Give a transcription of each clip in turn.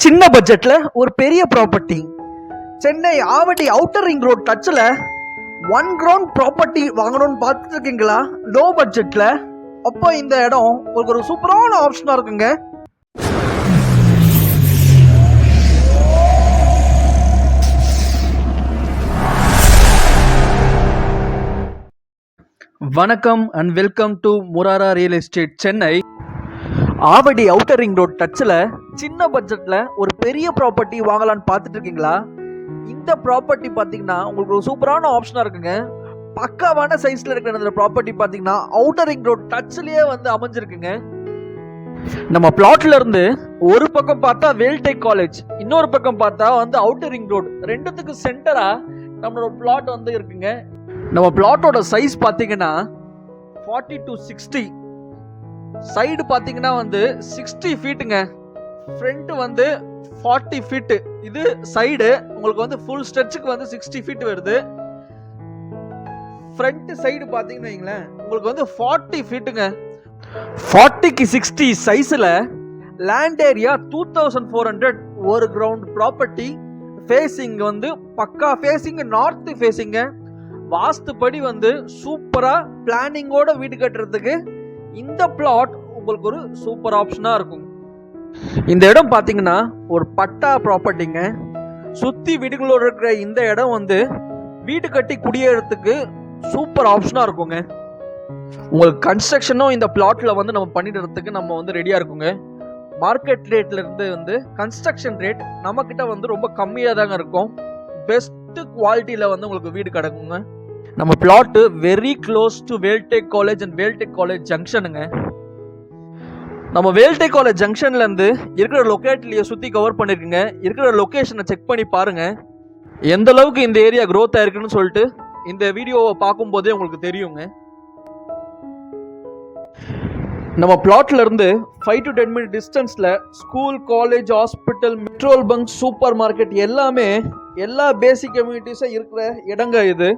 சின்ன பட்ஜெட்ல ஒரு பெரிய property. Chennai Avadi outer ring road டச்சில் 1 கிரவுண்ட் ப்ராப்பர்ட்டி வாங்கணும்னு பார்த்துட்டு இருக்கீங்களா? லோ பட்ஜெட்ல. அப்போ இந்த இடம் உங்களுக்கு ஒரு சூப்பரான ஆப்ஷனா இருக்குங்க. வணக்கம் and welcome to Murara real estate Chennai. Avadi outer ring road டச்சில் சின்ன பட்ஜெட்டில் ஒரு பெரிய ப்ராப்பர்ட்டி வாங்கலான்னு பார்த்துட்டு இருக்கீங்களா? இந்த ப்ராப்பர்ட்டி பார்த்தீங்கன்னா உங்களுக்கு ஒரு சூப்பரான ஆப்ஷனாக இருக்குங்க. பக்காவான சைஸில் இருக்கிற இந்த ப்ராப்பர்ட்டி பார்த்தீங்கன்னா அவுட்டர் ரிங் ரோட் டச்சிலேயே அமைஞ்சிருக்குங்க. நம்ம பிளாட்ல இருந்து ஒரு பக்கம் பார்த்தா வேல்டெக் காலேஜ், இன்னொரு பக்கம் பார்த்தா அவுட்டர் ரிங் ரோட், ரெண்டுத்துக்கு சென்டரா நம்மளோட பிளாட் இருக்குங்க. நம்ம பிளாட்டோட சைஸ் பார்த்தீங்கன்னா 40 to 60, சைடு பார்த்தீங்கன்னா 60 ஃபீட்டுங்க, ஃப்ரண்ட் 40 ஃபீட்டு. இது சைடு உங்களுக்கு ஃபுல் ஸ்ட்ரெச்சுக்கு 60 ஃபீட் வருது. ஃப்ரண்ட் சைடு பார்த்தீங்கன்னா வைங்களேன் உங்களுக்கு 40 ஃபீட்டுங்க. 40க்கு 60 சைஸில் லேண்ட் ஏரியா 2400, ஒரு கிரவுண்ட் ப்ராப்பர்ட்டி. ஃபேஸிங் பக்கா ஃபேஸிங், நார்த் ஃபேஸிங்க. வாஸ்துப்படி சூப்பரா பிளானிங்கோட வீடு கட்டுறதுக்கு இந்த பிளாட் உங்களுக்கு ஒரு சூப்பர் ஆப்ஷனா இருக்கும். இந்த இடம் பாத்தீங்கன்னா ஒரு பட்டா ப்ராப்பர்ட்டிங்க. சுத்தி வீடுகளோட இருக்கிற இந்த இடம் வீடு கட்டி குடியேறதுக்கு சூப்பர் ஆப்ஷனா இருக்குங்க. உங்களுக்கு கன்ஸ்ட்ரக்ஷனும் இந்த பிளாட்ல நம்ம பண்ணிடுறதுக்கு நம்ம ரெடியா இருக்குங்க. மார்க்கெட் ரேட்ல இருந்து கன்ஸ்ட்ரக்ஷன் ரேட் நம்ம கிட்ட ரொம்ப கம்மியா தாங்க இருக்கும். பெஸ்ட் குவாலிட்டியில உங்களுக்கு வீடு கிடைக்குங்க. நம்ம flat very close to Veltech college and Veltech college ஜங்ஷனுங்க. நம்ம வேல்டெக் காலேஜ் ஜங்ஷன்ல இருந்து இருக்கிற லொகேஷன்ல சுத்தி கவர் பண்ணிருக்குங்க. இருக்கிற லொகேஷனை செக் பண்ணி பாருங்க எந்த அளவுக்கு இந்த ஏரியா க்ரோத் ஆயிருக்குன்னு சொல்லிட்டு இந்த வீடியோவை பார்க்கும் போதே உங்களுக்கு தெரியுங்க. நம்ம பிளாட்ல இருந்து 5 to 10 minute டிஸ்டன்ஸ்ல school, college, hospital, petrol bunk, super market எல்லாமே எல்லா பேசிக் கம்யூனிட்டிஸும் இருக்கிற இடங்க இது.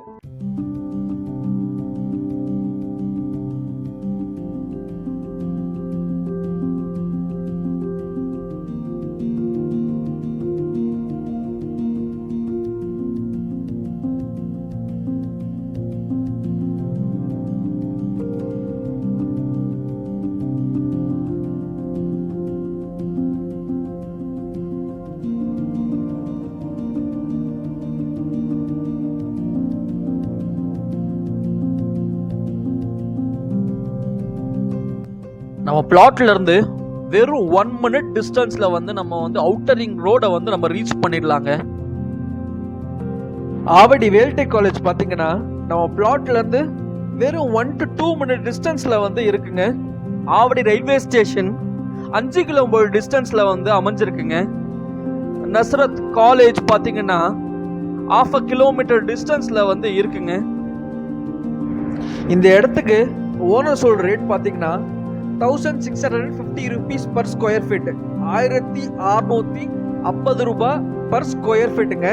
நம்ம பிளாட்ல இருந்து வெறும் 1 minute டிஸ்டன்ஸ்ல நம்ம அவுட்டர் ரிங் ரோட நம்ம ரீச் பண்ணிடலாங்க. ஆவடி வேல்டெக் காலேஜ் பாத்தீங்கன்னா நம்ம பிளாட்ல இருந்து வெறும் 1 to 2 minute டிஸ்டன்ஸ்ல இருக்குங்க. ஆவடி ரயில்வே ஸ்டேஷன் 5 கிலோமீட்டர் டிஸ்டன்ஸ்ல அமைஞ்சிருக்குங்க. நஸ்ரத் காலேஜ் பாத்தீங்கன்னா 1/2 கிலோமீட்டர் டிஸ்டன்ஸ்ல இருக்குங்க. இந்த இடத்துக்கு ஓனர் சொல்ற ரேட் பாத்தீங்கன்னா 1650 rupees per square feet, 1650 ரூபாய் per square feetங்க.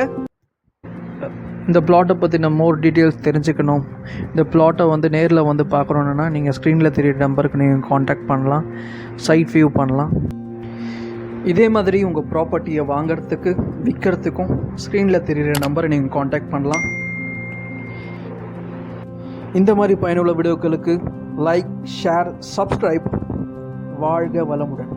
இந்த பிளாட்டை பற்றி நம்ம மோர் டீட்டெயில்ஸ் தெரிஞ்சுக்கணும், இந்த பிளாட்டை நேரில் பார்க்கணுன்னா நீங்கள் ஸ்க்ரீனில் தெரியுற நம்பருக்கு நீங்கள் காண்டாக்ட் பண்ணலாம், சைட் வியூ பண்ணலாம். இதே மாதிரி உங்கள் ப்ராப்பர்ட்டியை வாங்கிறதுக்கு விற்கிறதுக்கும் ஸ்க்ரீனில் தெரியுற நம்பரை நீங்கள் காண்டாக்ட் பண்ணலாம். இந்த மாதிரி பயனுள்ள வீடியோக்களுக்கு லைக், ஷேர், சப்ஸ்கிரைப். வாழ்க வளமுடன்.